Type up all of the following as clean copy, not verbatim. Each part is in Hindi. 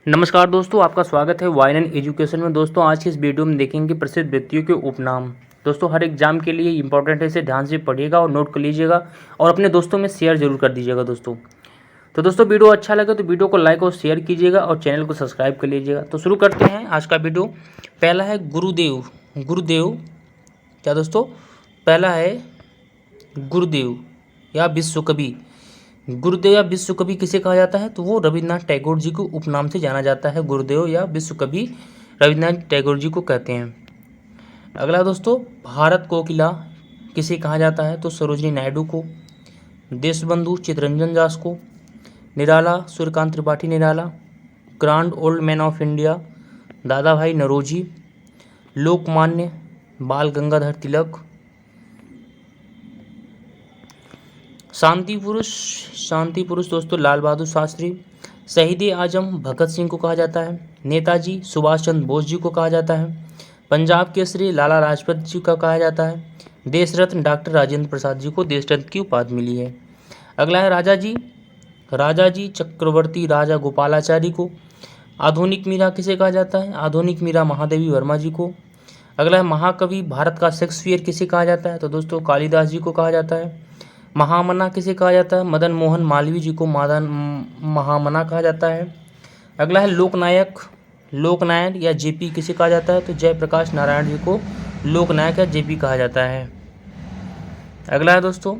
नमस्कार दोस्तों, आपका स्वागत है वाइन एजुकेशन में। दोस्तों आज की इस वीडियो में देखेंगे प्रसिद्ध व्यक्तियों के उपनाम। दोस्तों हर एग्जाम के लिए इंपॉर्टेंट है, इसे ध्यान से पढ़िएगा और नोट कर लीजिएगा और अपने दोस्तों में शेयर जरूर कर दीजिएगा दोस्तों। तो दोस्तों वीडियो अच्छा लगे तो वीडियो को लाइक और शेयर कीजिएगा और चैनल को सब्सक्राइब कर लीजिएगा। तो शुरू करते हैं आज का वीडियो। पहला है गुरुदेव। गुरुदेव क्या दोस्तों? पहला है गुरुदेव या विश्व कवि। गुरुदेव या विश्व कवि किसे कहा जाता है? तो वो रविन्द्रनाथ टैगोर जी को उपनाम से जाना जाता है। गुरुदेव या विश्व कवि रविन्द्रनाथ टैगोर जी को कहते हैं। अगला दोस्तों, भारत कोकिला किसे कहा जाता है? तो सरोजिनी नायडू को, देशबंधु चित्तरंजन दास को, Nirala Suryakant Tripathi Nirala, grand old man of India Dadabhai Naoroji, Lokmanya बाल गंगाधर तिलक, शांति पुरुष दोस्तों लाल बहादुर शास्त्री, शहीद आजम भगत सिंह को कहा जाता है, नेताजी सुभाष चंद्र बोस जी को कहा जाता है, पंजाब केसरी लाला लाजपत जी का कहा जाता है, देश रत्न डॉक्टर राजेंद्र प्रसाद जी को देश रत्न की उपाधि मिली है। अगला है राजा जी चक्रवर्ती राजा गोपालाचारी को। आधुनिक मीरा किसे कहा जाता है? आधुनिक मीरा महादेवी वर्मा जी को। अगला है महाकवि भारत का शेक्सपियर किसे कहा जाता है? तो दोस्तों कालिदास जी को कहा जाता है। महामना किसे कहा जाता है? मदन मोहन मालवीय जी को महामना कहा जाता है। अगला है लोकनायक या जेपी किसे कहा जाता है? तो जयप्रकाश नारायण जी को लोकनायक या जेपी कहा जाता है। अगला है दोस्तों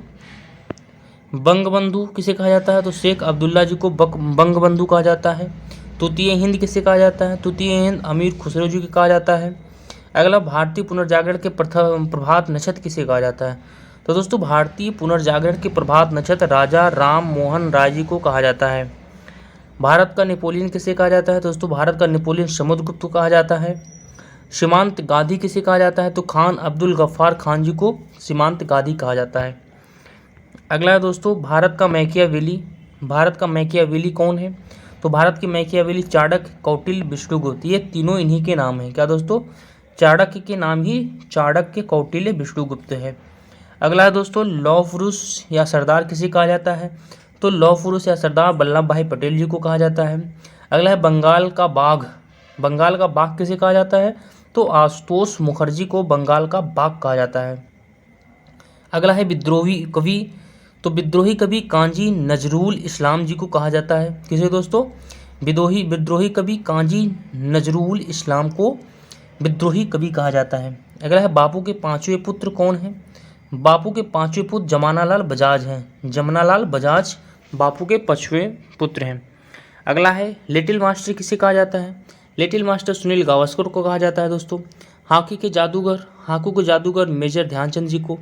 बंगबंधु किसे कहा जाता है? तो शेख अब्दुल्ला जी को बंगबंधु कहा जाता है। तृतीय हिंद किसे कहा जाता है? तृतीय हिंद अमीर खुसरो जी को कहा जाता है। अगला भारतीय पुनर्जागरण के प्रभात नक्षत्र किसे कहा जाता है? तो दोस्तों भारतीय पुनर्जागरण के प्रभात नक्षत्र राजा राम मोहन राय जी को कहा जाता है। भारत का नेपोलियन किसे कहा जाता है? दोस्तों भारत का नेपोलियन समुद्रगुप्त को कहा जाता है। सीमांत गांधी किसे कहा जाता है? तो खान अब्दुल गफ्फार खान जी को सीमांत गांधी कहा जाता है। अगला है दोस्तों भारत का मैकियावेली कौन है? तो भारत के मैकियावेली चाणक्य, कौटिल्य, विष्णुगुप्त, ये तीनों इन्हीं के नाम हैं। क्या दोस्तों? चाणक्य के नाम ही चाणक्य, कौटिल्य, विष्णुगुप्त है। अगला है दोस्तों लौह पुरुष या सरदार किसे कहा जाता है? तो लौह पुरुष या सरदार वल्लभ भाई पटेल जी को कहा जाता है। अगला है बंगाल का बाघ किसे कहा जाता है? तो आशुतोष मुखर्जी को बंगाल का बाघ कहा जाता है। अगला है विद्रोही कवि। तो विद्रोही कवि काजी नजरुल इस्लाम जी को कहा जाता है। किसे दोस्तों? विद्रोही कवि काजी नजरुल इस्लाम को विद्रोही कवि कहा जाता है। अगला है बापू के पांचवें पुत्र कौन हैं? बापू के पांचवें पुत्र जमनालाल बजाज हैं। जमनालाल बजाज बापू के पांचवें पुत्र हैं। अगला है लिटिल मास्टर किसे कहा जाता है? लिटिल मास्टर सुनील गावस्कर को कहा जाता है दोस्तों। हॉकी के जादूगर मेजर ध्यानचंद जी को।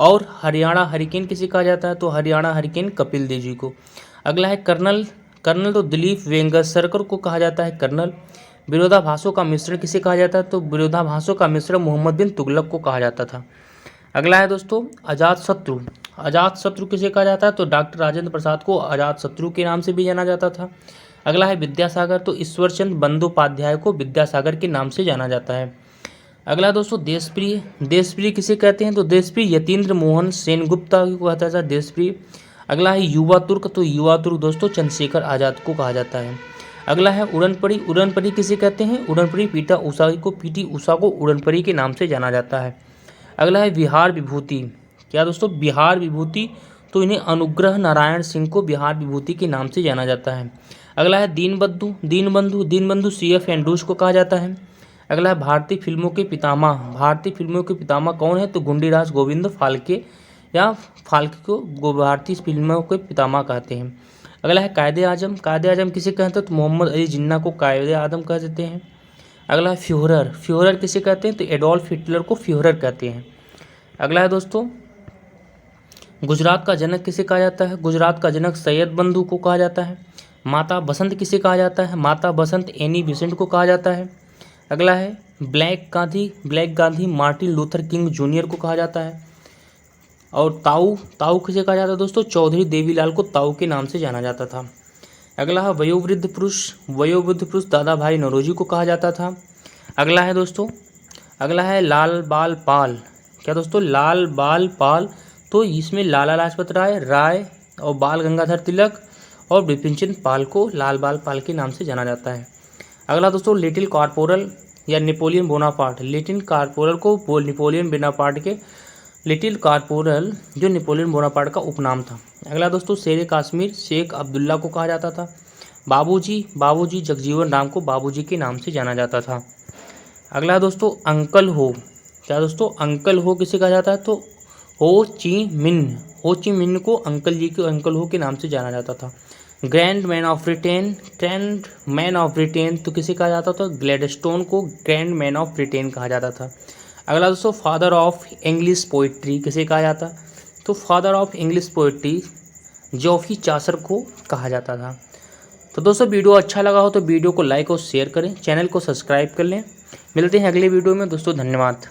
और हरियाणा हरिकेन किसे कहा जाता है? तो हरियाणा हरिकेन कपिल देव जी को। अगला है कर्नल तो दिलीप वेंगसरकर को कहा जाता है कर्नल। विरोधाभासों का मिश्रण किसे कहा जाता है? तो विरोधाभासों का मिश्रण मोहम्मद बिन तुगलक को कहा जाता था। अगला है दोस्तों अजातशत्रु किसे कहा जाता है? तो डॉक्टर राजेंद्र प्रसाद को अजातशत्रु के नाम से भी जाना जाता था। अगला है विद्यासागर। तो ईश्वरचंद बंदोपाध्याय को विद्यासागर के नाम से जाना जाता है। अगला दोस्तों देशप्रिय किसे कहते हैं? तो देशप्रिय यतीन्द्र मोहन सेनगुप्ता को कहता था देशप्रिय। अगला है युवा तुर्क। तो युवा तुर्क दोस्तों चंद्रशेखर आज़ाद को कहा जाता है। अगला है उड़नपरी किसे कहते हैं? उड़नपरी पीटी उषा को उड़नपरी के नाम से जाना जाता है। अगला है बिहार विभूति। क्या दोस्तों? बिहार विभूति। तो इन्हें अनुग्रह नारायण सिंह को बिहार विभूति के नाम से जाना जाता है। अगला है दीनबंधु CF एंड्रूज को कहा जाता है। अगला है भारतीय फिल्मों के पितामह कौन है? तो गुंडीराज गोविंद फाल्के या फाल्के को भारतीय फिल्मों के पितामह कहते हैं। अगला है कायदे आजम किसे कहते हैं? तो मोहम्मद अली जिन्ना को कायदे आजम कह देते हैं। अगला है फ्यूहरर किसे कहते हैं? तो एडोल्फ हिटलर को फ्यूहरर कहते हैं। अगला है दोस्तों गुजरात का जनक किसे कहा जाता है? गुजरात का जनक सैयद बंधु को कहा जाता है। माता बसंत किसे कहा जाता है? माता बसंत एनी बेसेंट को कहा जाता है। अगला है black Gandhi Martin Luther king junior को कहा जाता है। और ताऊ किसे कहा जाता है दोस्तों? चौधरी देवीलाल को ताऊ के नाम से जाना जाता था। अगला है वयोवृद्ध पुरुष दादा भाई नौरोजी को कहा जाता था। अगला है लाल बाल पाल। क्या दोस्तों? लाल बाल पाल। तो इसमें लाला लाजपत राय और बाल गंगाधर तिलक और बिपिन चंद्र पाल को लाल बाल पाल के नाम से जाना जाता है। अगला दोस्तों लिटिल कॉर्पोरल या नेपोलियन बोनापार्ट। लिटिल कॉर्पोरल को नेपोलियन बोनापार्ट के लिटिल कॉर्पोरल जो नेपोलियन बोनापार्ट का उपनाम था। अगला दोस्तों शेर कश्मीर शेख अब्दुल्ला को कहा जाता था। बाबूजी जगजीवन राम को बाबूजी के नाम से जाना जाता था। अगला दोस्तों अंकल हो। क्या दोस्तों अंकल हो किसे कहा जाता है? तो हो ची मिन्ह को अंकल हो के नाम से जाना जाता था। ग्रैंड मैन ऑफ ब्रिटेन तो किसे कहा जाता था? ग्लैडस्टोन को ग्रैंड मैन ऑफ ब्रिटेन कहा जाता था। अगला दोस्तों फादर ऑफ इंग्लिश पोइट्री किसे कहा जाता? तो father of English poetry Geoffrey Chaucer को कहा जाता था। तो दोस्तों वीडियो अच्छा लगा हो तो वीडियो को लाइक और शेयर करें, चैनल को सब्सक्राइब कर लें। मिलते हैं अगले वीडियो में दोस्तों, धन्यवाद।